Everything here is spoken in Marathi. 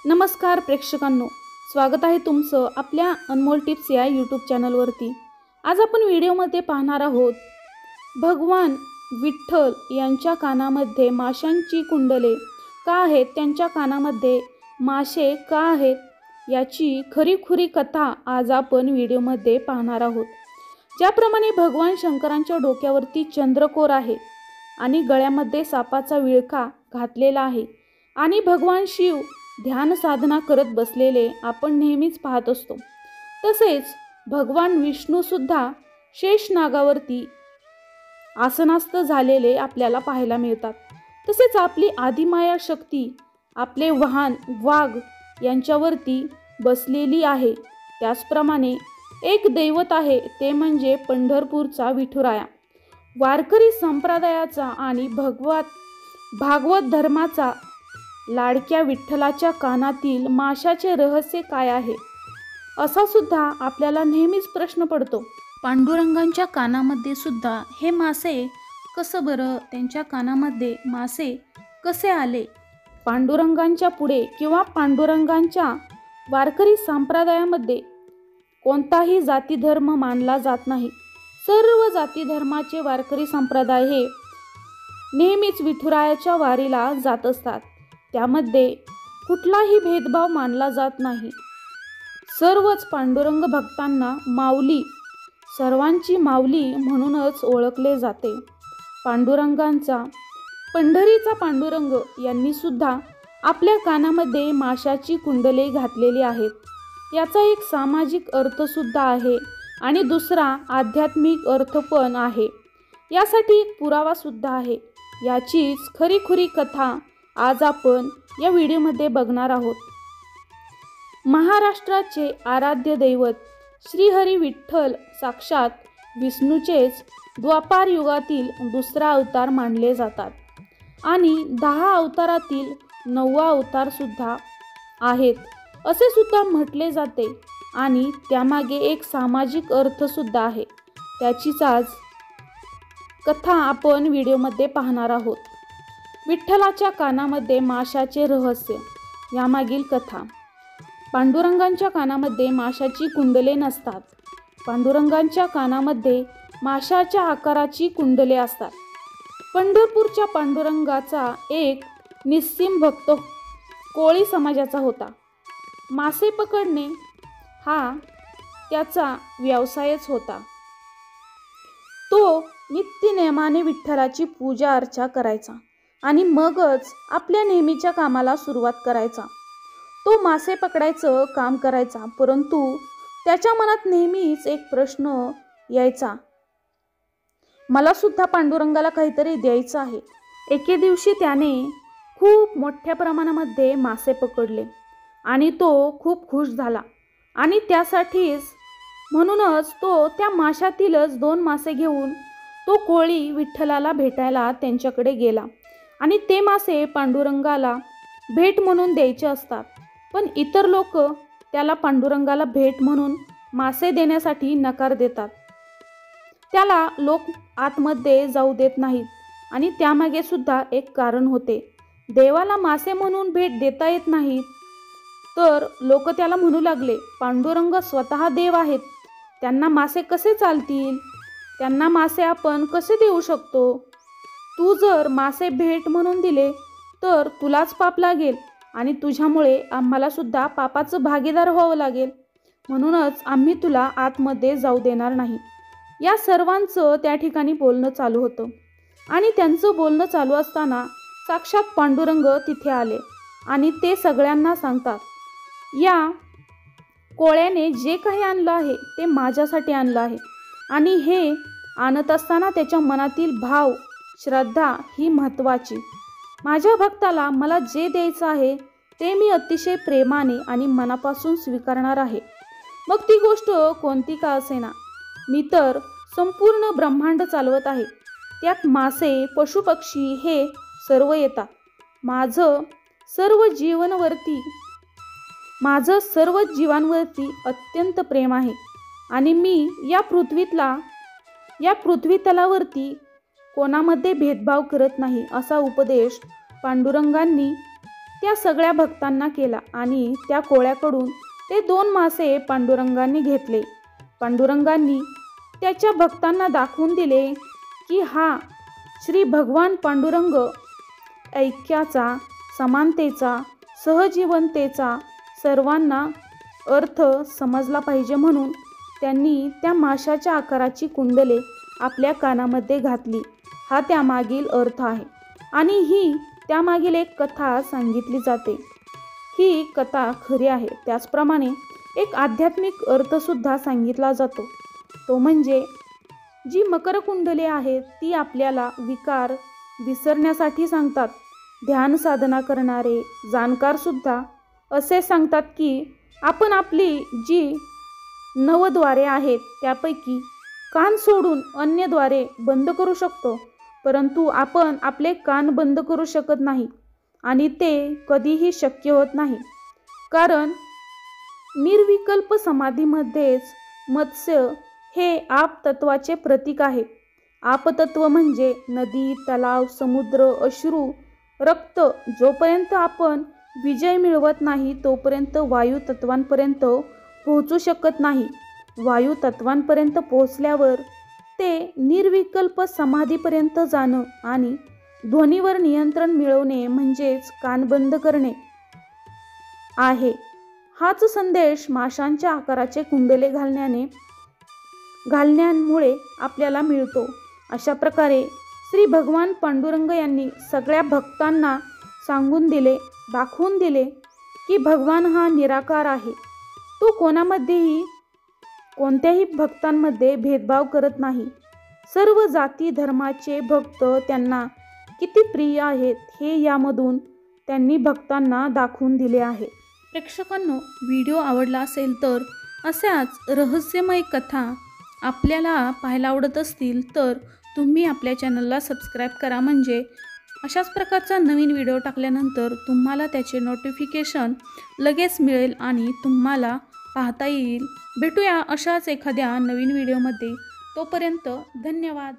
नमस्कार प्रेक्षकांनो, स्वागत आहे तुमचं आपल्या अनमोल टिप्स या यूट्यूब चॅनलवरती। आज आपण व्हिडिओमध्ये पाहणार आहोत भगवान विठ्ठल यांच्या कानामध्ये माशांची कुंडले का आहेत, त्यांच्या कानामध्ये मासे का आहेत याची खरी कथा आज आपण व्हिडिओमध्ये पाहणार आहोत। ज्याप्रमाणे भगवान शंकरांच्या डोक्यावरती चंद्रकोर आहे आणि गळ्यामध्ये सापाचा विळखा घातलेला आहे आणि भगवान शिव ध्यान साधना करत बसलेले आपण नेहमीच पाहत असतो। तसेच भगवान विष्णू सुद्धा शेष नागावरती आसनस्थ झालेले आपल्याला पाहायला मिळतात। तसेच आपली आदिमाया शक्ती आपले वाहन वाघ यांच्यावरती बसलेली आहे। त्याचप्रमाणे एक दैवत आहे ते म्हणजे पंढरपूरचा विठुराया। वारकरी संप्रदायाचा आणि भागवत धर्माचा लाडक्या विठ्ठलाच्या कानातील माशाचे रहस्य काय आहे, असा सुद्धा आपल्याला नेहमीच प्रश्न पडतो। पांडुरंगांच्या कानामध्ये सुद्धा हे मासे कसं बरं, त्यांच्या कानामध्ये मासे कसे आले? पांडुरंगांच्या पुढे किंवा पांडुरंगांच्या वारकरी संप्रदायामध्ये कोणताही जाती धर्म मानला जात नाही। सर्व जाती धर्माचे वारकरी संप्रदाय हे नेहमीच विठुरायाच्या वारीला जात असतात। त्यामध्ये कुठलाही भेदभाव मानला जात नाही। सर्वच पांडुरंग भक्तांना माऊली, सर्वांची माऊली म्हणूनच ओळखले जाते। पंढरीचा पांडुरंग यांनी सुद्धा आपल्या कानामध्ये माशाची कुंडले घातलेली आहेत। याचा एक सामाजिक अर्थ सुद्धा आहे आणि दुसरा आध्यात्मिक अर्थ पण आहे। यासाठी एक पुरावा सुद्धा आहे। याचीच खरी कथा आज आपण या व्हिडिओमध्ये बघणार आहोत। महाराष्ट्राचे आराध्य दैवत श्रीहरी विठ्ठल साक्षात विष्णूचेच द्वापार युगातील दुसरा अवतार मानले जातात आणि 10 अवतारातील 9वा अवतार सुद्धा आहेत असे सुद्धा म्हटले जाते आणि त्यामागे एक सामाजिक अर्थ सुद्धा आहे। त्याचीच आज कथा आपण व्हिडिओमध्ये पाहणार आहोत। विठ्ठलाच्या कानामध्ये माशाचे रहस्य, यामागील कथा। पांडुरंगांच्या कानामध्ये माशाची कुंडले नसतात। पांडुरंगांच्या कानामध्ये माशाच्या आकाराची कुंडले असतात। पंढरपूरच्या पांडुरंगाचा एक निस्सीम भक्त कोळी समाजाचा होता। मासे पकडणे हा त्याचा व्यवसायच होता। तो नित्य नेमाने विठ्ठलाची पूजा अर्चा करायचा आणि मगच आपल्या नेहमीच्या कामाला सुरुवात करायचा। तो मासे पकडायचं काम करायचा, परंतु त्याच्या मनात नेहमीच एक प्रश्न यायचा, मला सुद्धा पांडुरंगाला काहीतरी द्यायचं आहे। एके दिवशी त्याने खूप मोठ्या प्रमाणामध्ये मासे पकडले आणि तो खूप खुश झाला आणि म्हणूनच तो त्या माशातीलच 2 मासे घेऊन तो कोळी विठ्ठलाला भेटायला त्यांच्याकडे गेला आणि ते मासे पांडुरंगाला भेट म्हणून द्यायचे असतात, पण इतर लोक त्याला पांडुरंगाला भेट म्हणून मासे देण्यासाठी नकार देतात। त्याला लोक आतमध्ये जाऊ देत नाहीत आणि त्यामागे सुद्धा एक कारण होते। देवाला मासे म्हणून भेट देता येत नाहीत, तर लोक त्याला म्हणू लागले, पांडुरंग स्वतः देव आहेत, त्यांना मासे कसे चालतील, त्यांना मासे आपण कसे देऊ शकतो? तू जर मासे भेट म्हणून दिले तर तुलाच पाप लागेल आणि तुझ्यामुळे आम्हाला सुद्धा पापाचं भागीदार व्हावं लागेल, म्हणूनच आम्ही तुला आतमध्ये जाऊ देणार नाही। या सर्वांचं त्या ठिकाणी बोलणं चालू होतं आणि त्यांचं बोलणं चालू असताना साक्षात पांडुरंग तिथे आले आणि ते सगळ्यांना सांगतात, या कोळ्याने जे काही आणलं आहे ते माझ्यासाठी आणलं आहे आणि हे आणत असताना त्याच्या मनातील भाव श्रद्धा ही महत्त्वाची। माझ्या भक्ताला मला जे द्यायचं आहे ते मी अतिशय प्रेमाने आणि मनापासून स्वीकारणार आहे, मग ती गोष्ट कोणती का असेना। मी तर संपूर्ण ब्रह्मांड चालवत आहे, त्यात मासे पशुपक्षी हे सर्व येतात। माझं सर्व जीवांवरती अत्यंत प्रेम आहे आणि मी या पृथ्वी तलावरती कोणामध्ये भेदभाव करत नाही, असा उपदेश पांडुरंगांनी त्या सगळ्या भक्तांना केला आणि त्या कोळ्याकडून ते 2 मासे पांडुरंगांनी घेतले. पांडुरंगांनी त्याच्या भक्तांना दाखवून दिले की हा श्री भगवान पांडुरंग ऐक्याचा, समानतेचा, सहजीवनतेचा सर्वांना अर्थ समजला पाहिजे, म्हणून त्यांनी त्या माशाच्या आकाराची कुंडले आपल्या कानामध्ये घातली. हा त्यामागील अर्थ आहे आणि ही त्यामागील एक कथा सांगितली जाते. ही कथा खरी आहे. त्याचप्रमाणे एक आध्यात्मिक अर्थसुद्धा सांगितला जातो. तो म्हणजे जी मकर कुंडले आहेत ती आपल्याला विकार विसरण्यासाठी सांगतात. ध्यान साधना करणारे जाणकारसुद्धा असे सांगतात की आपण आपली जी 9 द्वारे आहेत त्यापैकी कान सोडून अन्य द्वारे बंद करू शकतो, परंतु आपण आपले कान बंद करू शकत नाही आणि ते कधीही शक्य होत नाही. कारण निर्विकल्प समाधीमध्येच मत्स्य हे आप तत्वाचे प्रतीक आहे. आपतत्व म्हणजे नदी, तलाव, समुद्र, अश्रू, रक्त. जोपर्यंत आपण विजय मिळवत नाही तोपर्यंत वायू तत्वांपर्यंत पोहोचू शकत नाही. वायू तत्वांपर्यंत पोहोचल्यावर ते निर्विकल्प समाधीपर्यंत जाणं आणि ध्वनीवर नियंत्रण मिळवणे म्हणजेच कान बंद करणे आहे. हाच संदेश माशांच्या आकाराचे कुंडले घालण्यामुळे आपल्याला मिळतो. अशा प्रकारे श्री भगवान पांडुरंग यांनी सगळ्या भक्तांना सांगून दिले, दाखवून दिले की भगवान हा निराकार आहे. तो कोणत्याही भक्तांमध्ये भेदभाव करत नाही. सर्व जाती धर्माचे भक्त त्यांना किती प्रिय आहेत हे यामधून त्यांनी भक्तांना दाखवून दिले आहे. प्रेक्षकांनो, व्हिडिओ आवडला असेल तर अशाच रहस्यमय कथा आपल्याला पाहायला आवडत असतील तर तुम्ही आपल्या चॅनलला सबस्क्राईब करा, म्हणजे अशाच प्रकारचा नवीन व्हिडिओ टाकल्यानंतर तुम्हाला त्याचे नोटिफिकेशन लगेच मिळेल आणि तुम्हाला पाहता येईल. भेटूया अशाच एखाद्या नवीन व्हिडिओमध्ये. तोपर्यंत धन्यवाद.